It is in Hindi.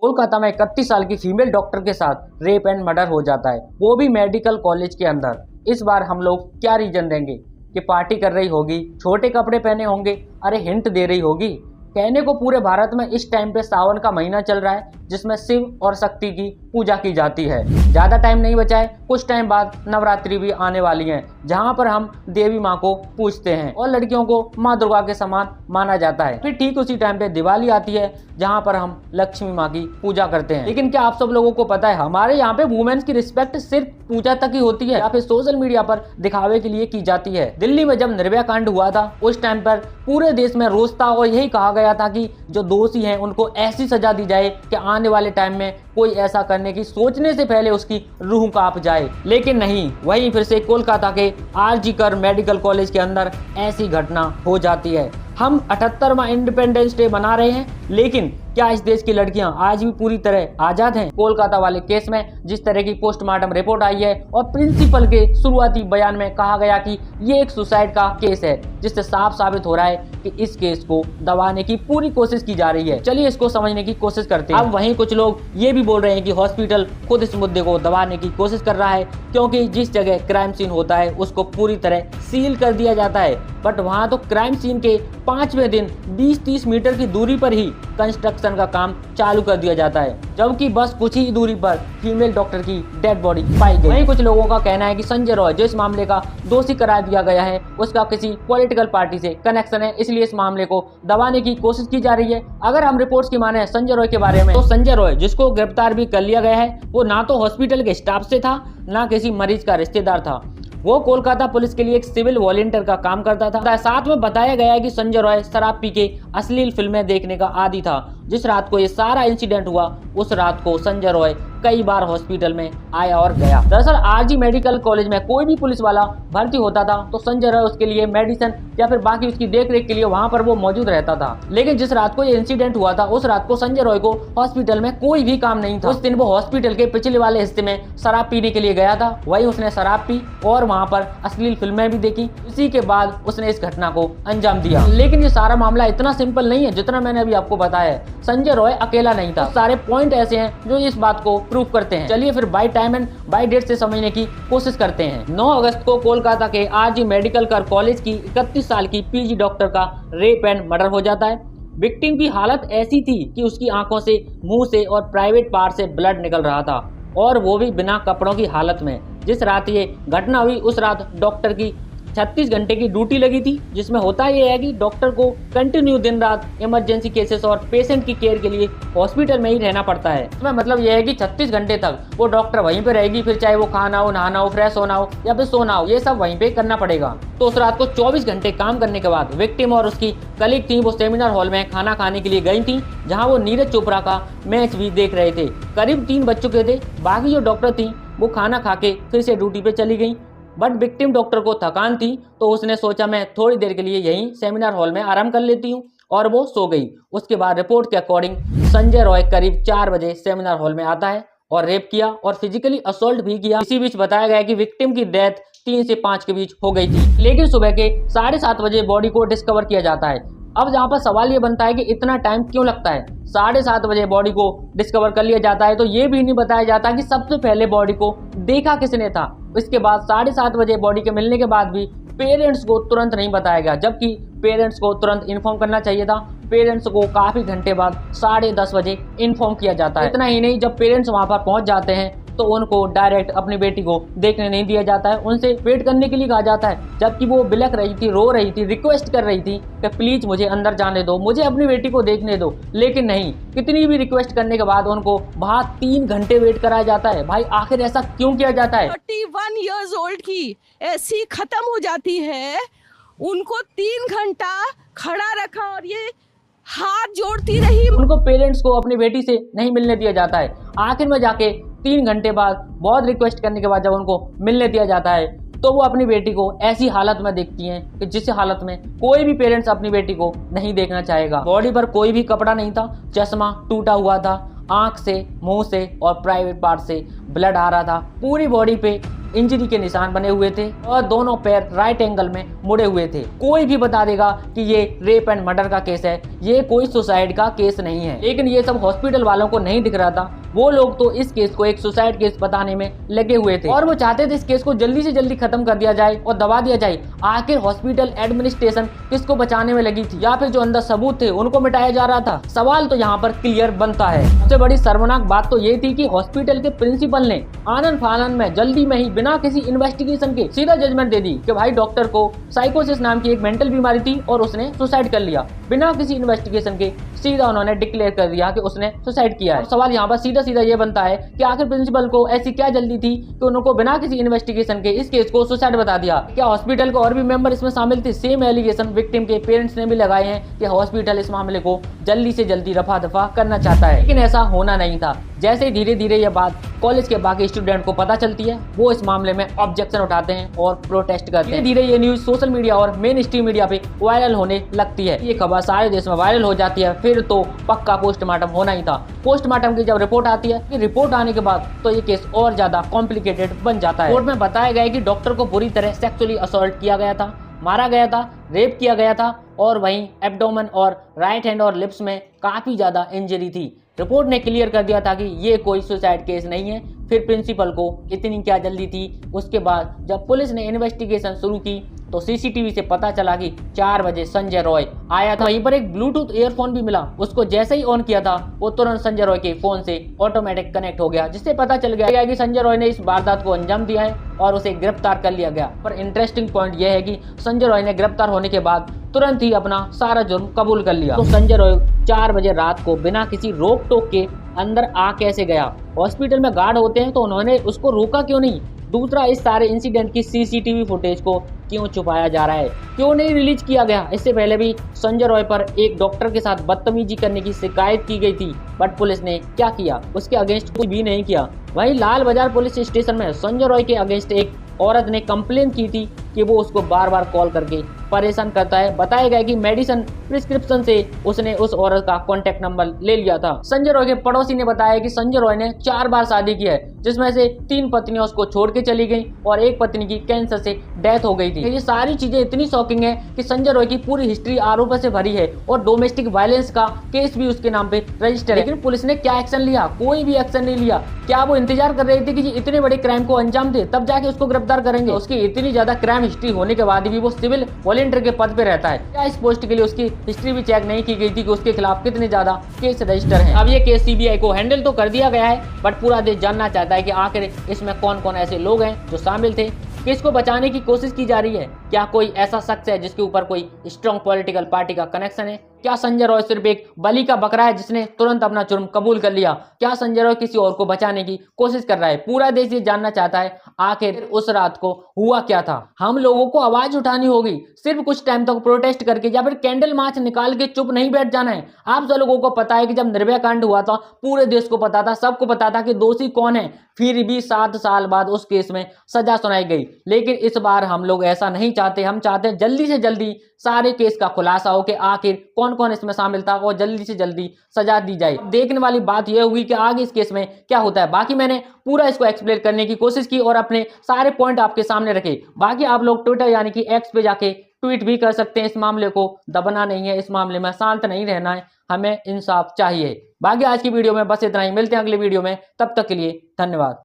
कोलकाता में 31 साल की फीमेल डॉक्टर के साथ रेप एंड मर्डर हो जाता है, वो भी मेडिकल कॉलेज के अंदर। इस बार हम लोग क्या रीजन देंगे कि पार्टी कर रही होगी, छोटे कपड़े पहने होंगे, अरे हिंट दे रही होगी। कहने को पूरे भारत में इस टाइम पे सावन का महीना चल रहा है जिसमें शिव और शक्ति की पूजा की जाती है। ज़्यादा टाइम नहीं बचा है, कुछ टाइम बाद नवरात्रि भी आने वाली है जहां पर हम देवी माँ को पूजते हैं और लड़कियों को माँ दुर्गा के समान माना जाता है। फिर ठीक उसी टाइम पे दिवाली आती है जहां पर हम लक्ष्मी माँ की पूजा करते हैं। लेकिन क्या आप सब लोगों को पता है हमारे यहाँ पे वुमेन्स की रिस्पेक्ट सिर्फ पूजा तक ही होती है या फिर सोशल मीडिया पर दिखावे के लिए की जाती है। दिल्ली में जब निर्भया कांड हुआ था उस टाइम पर पूरे देश में रोष था और यही कहा गया था कि जो दोषी हैं उनको ऐसी सजा दी जाए कि आने वाले टाइम में कोई ऐसा करने की सोचने से पहले उसकी रूह कांप जाए। लेकिन नहीं, वहीं फिर से कोलकाता के आरजी कर मेडिकल कॉलेज के अंदर ऐसी घटना हो जाती है। हम 78वां इंडिपेंडेंस डे मना रहे हैं, लेकिन क्या इस देश की लड़कियां आज भी पूरी तरह आजाद हैं? कोलकाता वाले केस में जिस तरह की पोस्टमार्टम रिपोर्ट आई है और प्रिंसिपल के शुरुआती बयान में कहा गया कि ये एक सुसाइड का केस है, जिससे साफ साबित हो रहा है कि इस केस को दबाने की पूरी कोशिश की जा रही है। चलिए इसको समझने की कोशिश करते हैं। अब वहीं कुछ लोग ये भी बोल रहे हैं कि हॉस्पिटल खुद इस मुद्दे को दबाने की कोशिश कर रहा है, क्योंकि जिस जगह क्राइम सीन होता है उसको पूरी तरह सील कर दिया जाता है। बट वहाँ तो क्राइम सीन के 5वें दिन 20-30 मीटर की दूरी पर ही कंस्ट्रक्शन का काम चालू कर दिया जाता है, जबकि बस कुछ ही दूरी पर फीमेल डॉक्टर की डेड बॉडी पाई गई। वहीं कुछ लोगों का कहना है कि संजय रॉय जो इस मामले का दोषी करार दिया गया है उसका किसी पॉलिटिकल पार्टी से कनेक्शन है, इसलिए इस मामले को दबाने की कोशिश की जा रही है। अगर हम रिपोर्ट्स की माने संजय रॉय के बारे में, तो संजय रॉय जिसको गिरफ्तार भी कर लिया गया है वो ना तो हॉस्पिटल के स्टाफ से था ना किसी मरीज का रिश्तेदार था। वो कोलकाता पुलिस के लिए एक सिविल वॉलंटियर का काम करता था। साथ में बताया गया है कि संजय रॉय शराब पी के अश्लील फिल्में देखने का आदी था। जिस रात को ये सारा इंसिडेंट हुआ उस रात को संजय रॉय कई बार हॉस्पिटल में आया और गया। दरअसल आरजी मेडिकल कॉलेज में कोई भी पुलिस वाला भर्ती होता था तो संजय रॉय उसके लिए मेडिसिन या फिर बाकी उसकी देखरेख के लिए वहां पर वो मौजूद रहता था। लेकिन जिस रात को ये इंसिडेंट हुआ था उस रात को संजय रॉय को हॉस्पिटल में कोई भी काम नहीं था। उस दिन वो हॉस्पिटल के पिछले वाले हिस्से में शराब पीने के लिए गया था, वही उसने शराब पी और वहाँ पर अश्लील फिल्में भी देखी। इसी के बाद उसने इस घटना को अंजाम दिया। लेकिन ये सारा मामला इतना सिंपल नहीं है जितना मैंने अभी आपको बताया है। संजय रॉय अकेला नहीं था, सारे पॉइंट ऐसे हैं जो इस बात को प्रूव करते हैं। चलिए फिर by time and by date से समझने की कोशिश करते हैं। 9 अगस्त को कोलकाता के आरजी मेडिकल कर कॉलेज की 31 साल की पीजी डॉक्टर का रेप एंड मर्डर हो जाता है। विक्टिम की हालत ऐसी थी कि उसकी आंखों से, मुंह से और प्राइवेट पार्ट से ब्लड निकल रहा था, और वो भी बिना कपड़ों की हालत में। जिस रात ये घटना हुई उस रात डॉक्टर की 36 घंटे की ड्यूटी लगी थी, जिसमें होता यह है कि डॉक्टर को कंटिन्यू दिन रात इमरजेंसी केसेस और पेशेंट की केयर के लिए हॉस्पिटल में ही रहना पड़ता है। इसमें मतलब यह है कि 36 घंटे तक वो डॉक्टर वहीं पे रहेगी, फिर चाहे वो खाना हो, नहाना हो, फ्रेश होना हो या फिर सोना हो, ये सब वहीं पे करना पड़ेगा। तो उस रात को 24 घंटे काम करने के बाद विक्टिम और उसकी कलीग थी वो सेमिनार हॉल में खाना खाने के लिए गई थी, जहाँ वो नीरज चोपड़ा का मैच भी देख रहे थे। करीब 3 बज चुके थे। बाकी जो डॉक्टर थी वो खाना खा के फिर से ड्यूटी पे चली गई। बट विक्टिम डॉक्टर को थकान थी तो उसने सोचा मैं थोड़ी देर के लिए यहीं सेमिनार हॉल में आराम कर लेती हूँ, और वो सो गई। उसके बाद रिपोर्ट के अकॉर्डिंग संजय रॉय करीब 4 बजे सेमिनार हॉल में आता है और रेप किया और फिजिकली असॉल्ट भी किया। इसी बीच बताया गया कि विक्टिम की डेथ 3 से 5 के बीच हो गई थी। लेकिन सुबह के 7:30 बजे बॉडी को डिस्कवर किया जाता है। अब जहाँ पर सवाल ये बनता है कि इतना टाइम क्यों लगता है? 7:30 बजे बॉडी को डिस्कवर कर लिया जाता है तो ये भी नहीं बताया जाता कि सबसे पहले बॉडी को देखा किसने था। इसके बाद 7:30 बजे बॉडी के मिलने के बाद भी पेरेंट्स को तुरंत नहीं बताया गया, जबकि पेरेंट्स को तुरंत इन्फॉर्म करना चाहिए था। पेरेंट्स को काफी घंटे बाद 10:30 बजे इन्फॉर्म किया जाता है। इतना ही नहीं, जब पेरेंट्स वहां पर पहुंच जाते हैं तो उनको डायरेक्ट अपनी बेटी को देखने नहीं दिया जाता है, उनसे वेट करने के लिए कहा जाता है। जबकि वो बिलख रही थी, रो रही थी, रिक्वेस्ट कर रही थी कि प्लीज मुझे अंदर जाने दो, मुझे अपनी बेटी को देखने दो। लेकिन नहीं, कितनी भी रिक्वेस्ट करने के बाद उनको बाहर 3 घंटे वेट कराया जाता है। भाई आखिर ऐसा क्यों किया जाता है? 31 ईयर्स ओल्ड की ऐसी खत्म हो जाती है, उनको 3 घंटा खड़ा रखा और ये हाथ जोड़ती रही। उनको पेरेंट्स को अपनी बेटी से नहीं मिलने दिया जाता है। आखिर में जाके 3 घंटे बाद बहुत रिक्वेस्ट करने के बाद जब उनको मिलने दिया जाता है तो वो अपनी बेटी को ऐसी हालत में देखती हैं कि जिस हालत में कोई भी पेरेंट्स अपनी बेटी को नहीं देखना चाहेगा। बॉडी पर कोई भी कपड़ा नहीं था, चश्मा टूटा हुआ था, आंख से, मुंह से और प्राइवेट पार्ट से ब्लड आ रहा था। पूरी बॉडी पे इंजरी के निशान बने हुए थे और दोनों पैर राइट एंगल में मुड़े हुए थे। कोई भी बता देगा कि ये रेप एंड मर्डर का केस है, ये कोई सुसाइड का केस नहीं है। लेकिन ये सब हॉस्पिटल वालों को नहीं दिख रहा था। वो लोग तो इस केस को एक सुसाइड केस बताने में लगे हुए थे और वो चाहते थे इस केस को जल्दी से जल्दी खत्म कर दिया जाए और दबा दिया जाए। आखिर हॉस्पिटल एडमिनिस्ट्रेशन किसको बचाने में लगी थी या फिर जो अंदर सबूत थे उनको मिटाया जा रहा था? सवाल तो यहाँ पर क्लियर बनता है। सबसे बड़ी शर्मनाक बात तो ये थी कि हॉस्पिटल के प्रिंसिपल ने आनन फानन में जल्दी में ही बिना किसी इन्वेस्टिगेशन के सीधा जजमेंट दे दी कि भाई डॉक्टर को साइकोसिस नाम की एक मेंटल बीमारी थी और उसने सुसाइड कर लिया। बिना किसी इन्वेस्टिगेशन के सीधा उन्होंने डिक्लेयर कर दिया कि उसने सुसाइड किया है। सवाल यहाँ पर सीधा सीधा ये बनता है कि आखिर प्रिंसिपल को ऐसी क्या जल्दी थी कि उनको बिना किसी इन्वेस्टिगेशन के इस केस को सुसाइड बता दिया? क्या हॉस्पिटल के और भी मेंबर इसमें शामिल थे? सेम एलिगेशन विक्टिम के पेरेंट्स ने भी लगाए हैं कि हॉस्पिटल इस मामले को जल्दी से जल्दी रफा दफा करना चाहता है, लेकिन ऐसा होना नहीं था। जैसे ही धीरे धीरे ये बात कॉलेज के बाकी स्टूडेंट को पता चलती है, वो इस मामले में ऑब्जेक्शन उठाते हैं और प्रोटेस्ट करते हैं। धीरे ये न्यूज सोशल मीडिया और मेन स्ट्रीम मीडिया पे वायरल होने लगती है। ये खबर सारे देश में वायरल हो जाती है। फिर तो पक्का पोस्टमार्टम होना ही था। पोस्टमार्टम की जब रिपोर्ट आती है, रिपोर्ट आने के बाद तो ये केस और ज्यादा कॉम्प्लिकेटेड बन जाता है। रिपोर्ट में बताया गया है कि डॉक्टर को बुरी तरह सेक्सुअली असॉल्ट किया गया था, मारा गया था, रेप किया गया था और वहीं एब्डोमेन और राइट हैंड और लिप्स में काफी ज्यादा इंजरी थी। रिपोर्ट ने क्लियर कर दिया था कि ये कोई सुसाइड केस नहीं है। फिर प्रिंसिपल को इतनी क्या जल्दी थी? उसके बाद जब पुलिस ने इन्वेस्टिगेशन शुरू की तो सीसीटीवी से पता चला कि 4 बजे संजय रॉय आया था। वहीं पर एक ब्लूटूथ ईयरफोन भी मिला। उसको जैसे ही ऑन किया था वो तुरंत संजय रॉय के फोन से ऑटोमेटिक कनेक्ट हो गया, जिससे पता चल गया कि संजय रॉय ने इस वारदात को अंजाम दिया है और उसे गिरफ्तार कर लिया गया। पर इंटरेस्टिंग पॉइंट यह है कि संजय रॉय ने गिरफ्तार होने के बाद तुरंत ही अपना सारा जुर्म कबूल कर लिया। तो संजय रॉय 4 बजे रात को बिना किसी रोक टोक के अंदर आ कैसे गया? हॉस्पिटल में गार्ड होते हैं तो उन्होंने उसको रोका क्यों नहीं? दूसरा, इस सारे इंसिडेंट की सीसीटीवी फुटेज को क्यों छुपाया जा रहा है, क्यों नहीं रिलीज किया गया? इससे पहले भी संजय रॉय पर एक डॉक्टर के साथ बदतमीजी करने की शिकायत की गई थी, बट पुलिस ने क्या किया? उसके अगेंस्ट कुछ भी नहीं किया। वहीं लाल बाजार पुलिस स्टेशन में संजय रॉय के अगेंस्ट एक औरत ने कंप्लेन की थी कि वो उसको बार बार कॉल करके परेशान करता है। बताया गया कि मेडिसिन प्रिस्क्रिप्शन से उसने उस औरत का कॉन्टैक्ट नंबर ले लिया था। संजय रॉय के पड़ोसी ने बताया कि संजय रॉय ने 4 बार शादी की है, जिसमें से 3 पत्नियां उसको छोड़ के चली गई और एक पत्नी की कैंसर से डेथ हो गई थी। ये सारी चीजें इतनी शॉकिंग है कि संजय रॉय की पूरी हिस्ट्री आरोपों से भरी है और डोमेस्टिक वायलेंस का केस भी उसके नाम पे रजिस्टर है। लेकिन पुलिस ने क्या एक्शन लिया? कोई भी एक्शन नहीं लिया। क्या वो इंतजार कर रही थी कि इतने बड़े क्राइम को अंजाम दे तब जाके उसको गिरफ्तार करेंगे? उसकी इतनी ज्यादा क्राइम हिस्ट्री होने के बाद भी वो सिविल वॉलंटियर के पद पे रहता है। क्या इस पोस्ट के लिए उसकी हिस्ट्री भी चेक नहीं की गई थी कि उसके खिलाफ कितने ज्यादा केस रजिस्टर हैं? अब ये केस सीबीआई को हैंडल तो कर दिया गया है, बट पूरा देश जानना चाहता है कि आखिर इसमें कौन कौन ऐसे लोग हैं जो शामिल थे। किसको बचाने की कोशिश की जा रही है? क्या कोई ऐसा शख्स है जिसके ऊपर कोई स्ट्रॉन्ग पॉलिटिकल पार्टी का कनेक्शन है? क्या संजय रॉय सिर्फ एक बलि का बकरा है जिसने तुरंत अपना जुर्म कबूल कर लिया? क्या संजय रॉय किसी और को बचाने की कोशिश कर रहा है? पूरा देश ये जानना चाहता है आखिर उस रात को हुआ क्या था। हम लोगों को आवाज उठानी होगी, सिर्फ कुछ टाइम तक प्रोटेस्ट करके या फिर कैंडल मार्च निकाल के चुप नहीं बैठ जाना है। आप सब लोगों को पता है कि जब निर्भया कांड हुआ था पूरे देश को पता था, सबको पता था कि दोषी कौन है, फिर भी 7 साल बाद उस केस में सजा सुनाई गई। लेकिन इस बार हम लोग ऐसा नहीं चाहते। हम चाहते हैं जल्दी से जल्दी सारे केस का खुलासा हो कि आखिर कौन कौन इसमें शामिल था और जल्दी से जल्दी सजा दी जाए। देखने वाली बात यह हुई कि आगे इस केस में क्या होता है। बाकी मैंने पूरा इसको एक्सप्लेन करने की कोशिश की और अपने सारे पॉइंट आपके सामने रखे। बाकी आप लोग ट्विटर यानी कि एक्स पे जाके ट्वीट भी कर सकते हैं। इस मामले को दबना नहीं है, इस मामले में शांत नहीं रहना है, हमें इंसाफ चाहिए। बाकी आज की वीडियो में बस इतना ही। मिलते हैं अगले वीडियो में, तब तक के लिए धन्यवाद।